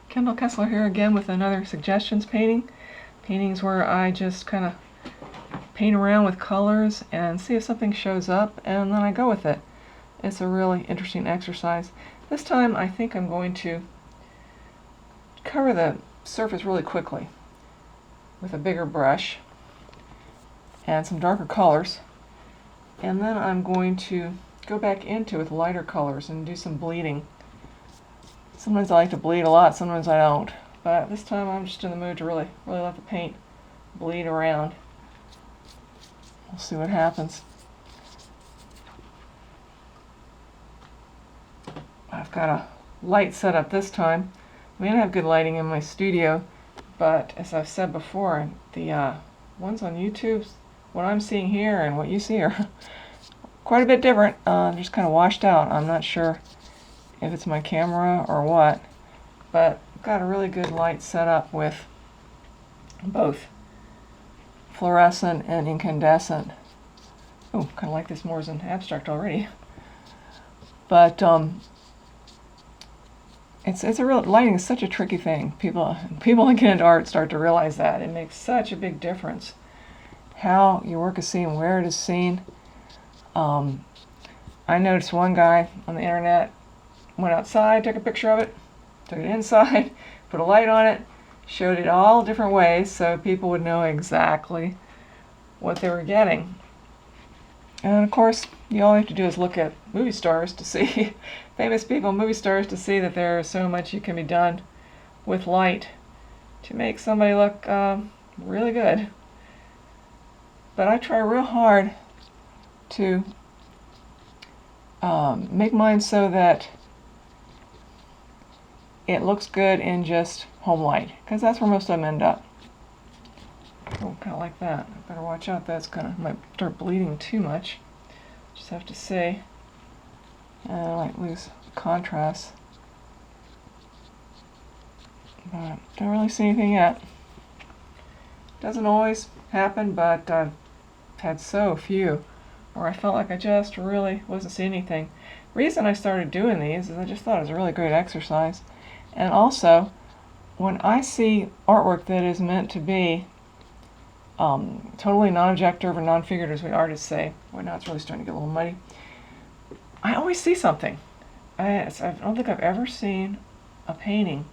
Kendall Kessler here again with another suggestions painting. Paintings where I just kind of paint around with colors and see if something shows up, and then I go with it. It's a really interesting exercise. This time I think I'm going to cover the surface really quickly with a bigger brush and some darker colors, and then I'm going to go back into it with lighter colors and do some bleeding. Sometimes I like to bleed a lot, sometimes I don't. But this time I'm just in the mood to really let the paint bleed around. We'll see what happens. I've got a light set up this time. I may not have good lighting in my studio, but as I've said before, the ones on YouTube, what I'm seeing here and what you see are quite a bit different. They're just kind of washed out. I'm not sure if it's my camera or what, but I've got a really good light set up with both fluorescent and incandescent. Oh, kind of like this more as an abstract already. But it's a real, lighting is such a tricky thing. People that get into art start to realize that it makes such a big difference how your work is seen, where it is seen. I noticed one guy on the internet went outside, took a picture of it, took it inside, put a light on it, showed it all different ways so people would know exactly what they were getting. And of course, all you have to do is look at movie stars to see, famous people, movie stars, to see that there is so much you can be done with light to make somebody look really good. But I try real hard to make mine so that it looks good in just home light, because that's where most of them end up. Oh, kind of like that. I better watch out. That's kind of might start bleeding too much. Just have to see. I might lose contrast. But don't really see anything yet. Doesn't always happen, but I've had so few where I felt like I just really wasn't seeing anything. The reason I started doing these is I just thought it was a really great exercise. And also, when I see artwork that is meant to be totally non-objective or non-figurative, as we artists say, well, now it's really starting to get a little muddy, I always see something. I don't think I've ever seen a painting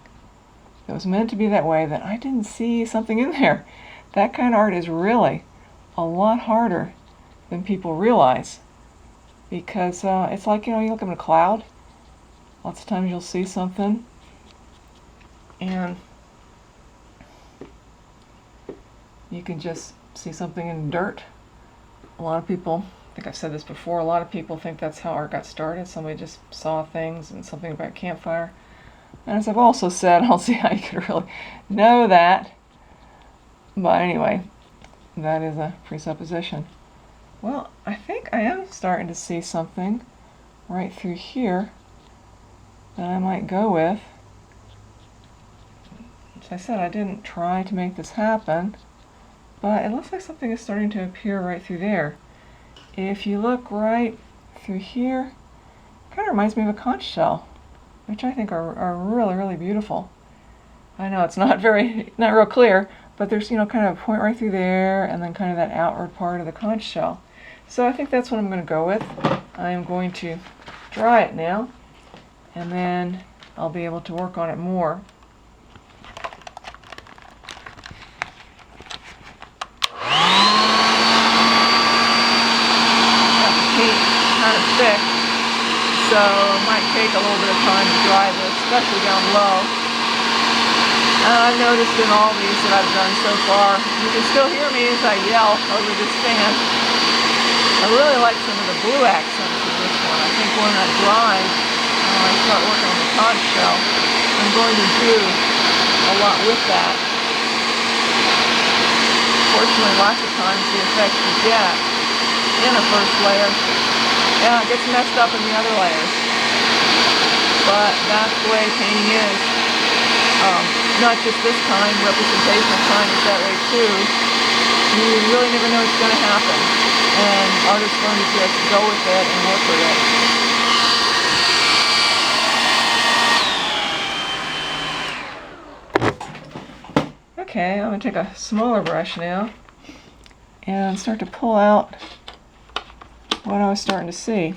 that was meant to be that way that I didn't see something in there. That kind of art is really a lot harder than people realize, because it's like, you look up in a cloud, lots of times you'll see something, and you can just see something in dirt. A lot of people, I think I've said this before, a lot of people think that's how art got started. Somebody just saw things and something about a campfire. And as I've also said, I'll see how you could really know that. But anyway, that is a presupposition. Well, I think I am starting to see something right through here that I might go with. As I said, I didn't try to make this happen, but it looks like something is starting to appear right through there. If you look right through here, it kind of reminds me of a conch shell, which I think are really beautiful. I know it's not real clear, but there's kind of a point right through there, and then kind of that outward part of the conch shell. So I think that's what I'm going to go with. I am going to dry it now, and then I'll be able to work on it more. Kind of thick, so it might take a little bit of time to dry this, especially down low. I've noticed in all these that I've done so far, you can still hear me as I yell over this fan. I really like some of the blue accents of this one. I think when that dries, I start working on the conch shell, I'm going to do a lot with that. Fortunately, lots of times the effect you get in a first layer, it gets messed up in the other layers. But that's the way painting is. Not just this kind, representation of time is that way too. You really never know what's going to happen. And artists learn to just go with it and work with it. Okay, I'm going to take a smaller brush now and start to pull out what I was starting to see.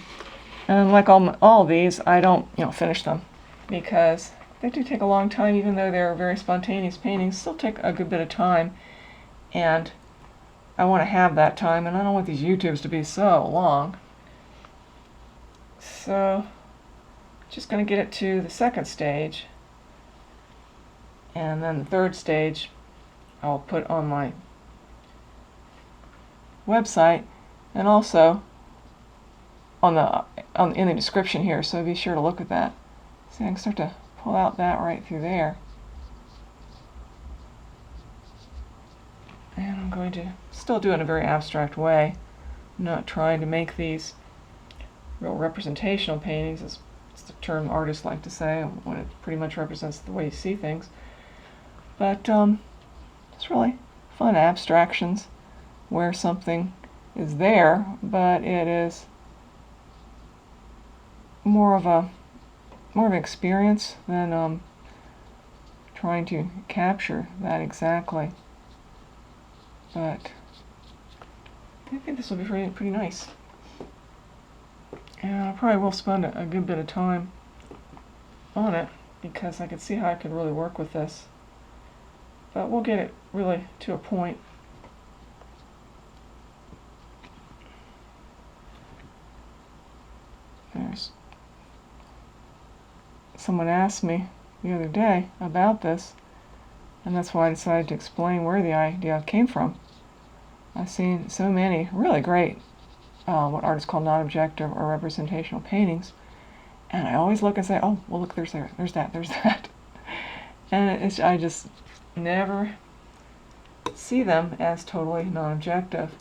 And like all these, I don't finish them because they do take a long time, even though they're very spontaneous paintings, still take a good bit of time. And I want to have that time, and I don't want these YouTubes to be so long. So, just going to get it to the second stage. And then the third stage I'll put on my website and also in the description here, so be sure to look at that. See, I can start to pull out that right through there. And I'm going to still do it in a very abstract way. I'm not trying to make these real representational paintings, as it's the term artists like to say, when it pretty much represents the way you see things. But it's really fun abstractions where something is there, but it is more of an experience than trying to capture that exactly. But I think this will be pretty nice. And I probably will spend a good bit of time on it because I could see how I could really work with this. But we'll get it really to a point. There's someone asked me the other day about this, and that's why I decided to explain where the idea came from. I've seen so many really great, what artists call non-objective or representational paintings, and I always look and say, oh, well, look, there's that. And I just never see them as totally non-objective.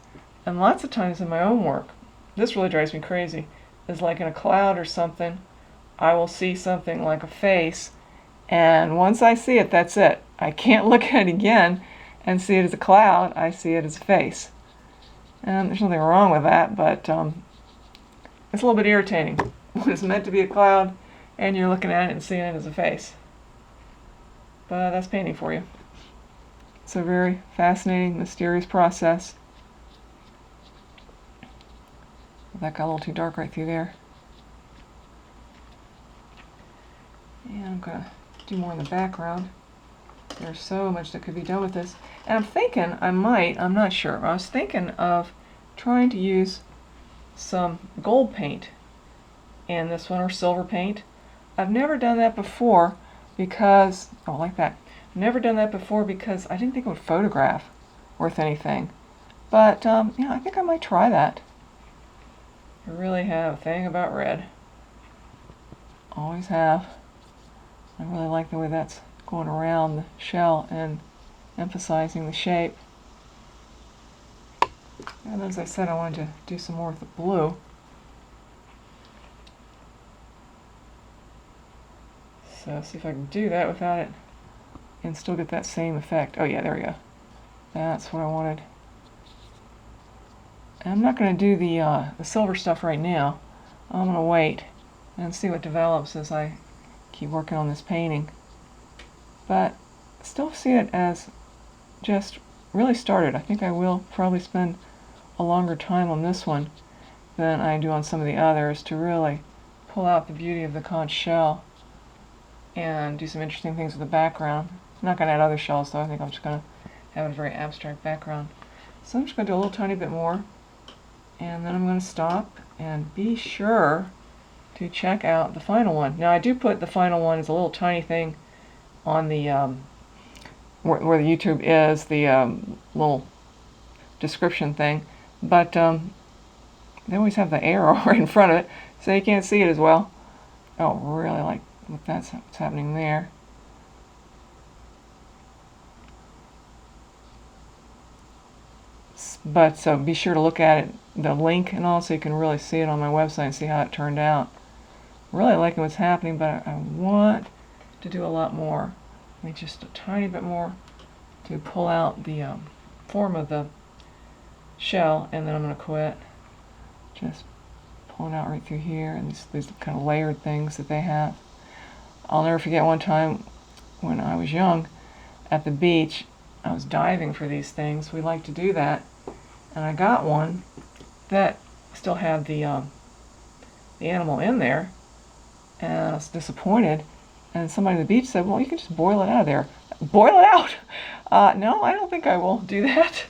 And lots of times in my own work, this really drives me crazy, is like in a cloud or something, I will see something like a face, and once I see it, that's it. I can't look at it again and see it as a cloud. I see it as a face. And there's nothing wrong with that, but it's a little bit irritating when it's meant to be a cloud and you're looking at it and seeing it as a face. But that's painting for you. It's a very fascinating, mysterious process. That got a little too dark right through there. And I'm going to do more in the background. There's so much that could be done with this. And I'm thinking I'm not sure, I was thinking of trying to use some gold paint in this one, or silver paint. I've never done that before because, like that. I've never done that before because I didn't think it would photograph worth anything. But, I think I might try that. I really have a thing about red. Always have. I really like the way that's going around the shell and emphasizing the shape. And as I said, I wanted to do some more with the blue. So see if I can do that without it and still get that same effect. Oh yeah, there we go. That's what I wanted. And I'm not going to do the silver stuff right now. I'm going to wait and see what develops as I keep working on this painting. But still see it as just really started. I think I will probably spend a longer time on this one than I do on some of the others to really pull out the beauty of the conch shell and do some interesting things with the background. I'm not going to add other shells though. I think I'm just going to have a very abstract background. So I'm just going to do a little tiny bit more, and then I'm going to stop and be sure to check out the final one. Now I do put the final one as a little tiny thing on the where the YouTube is, the little description thing, but they always have the arrow right in front of it, so you can't see it as well. Oh, really like what's happening there. But so be sure to look at it, the link and all, so you can really see it on my website and see how it turned out. Really liking what's happening, but I want to do a lot more. Maybe just a tiny bit more to pull out the form of the shell, and then I'm going to quit. Just pulling out right through here, and these kind of layered things that they have. I'll never forget one time when I was young at the beach, I was diving for these things. We like to do that. And I got one that still had the animal in there, and I was disappointed. And somebody at the beach said, well, you can just boil it out of there. Boil it out? No, I don't think I will do that.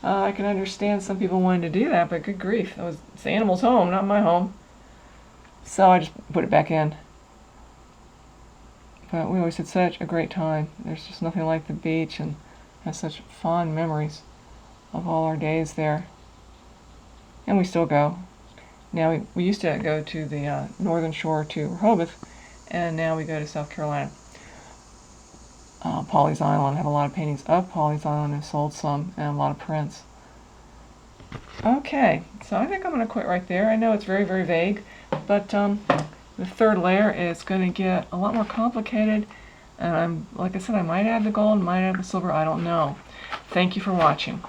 I can understand some people wanting to do that, but good grief. It's the animal's home, not my home. So I just put it back in. But we always had such a great time. There's just nothing like the beach, and have such fond memories of all our days there. And we still go. Now we used to go to the northern shore to Rehoboth, and now we go to South Carolina. Pawleys Island. I have a lot of paintings of Pawleys Island. I've sold some, and a lot of prints. Okay, so I think I'm going to quit right there. I know it's very, very vague, but the third layer is going to get a lot more complicated, and like I said, I might add the gold, might add the silver, I don't know. Thank you for watching.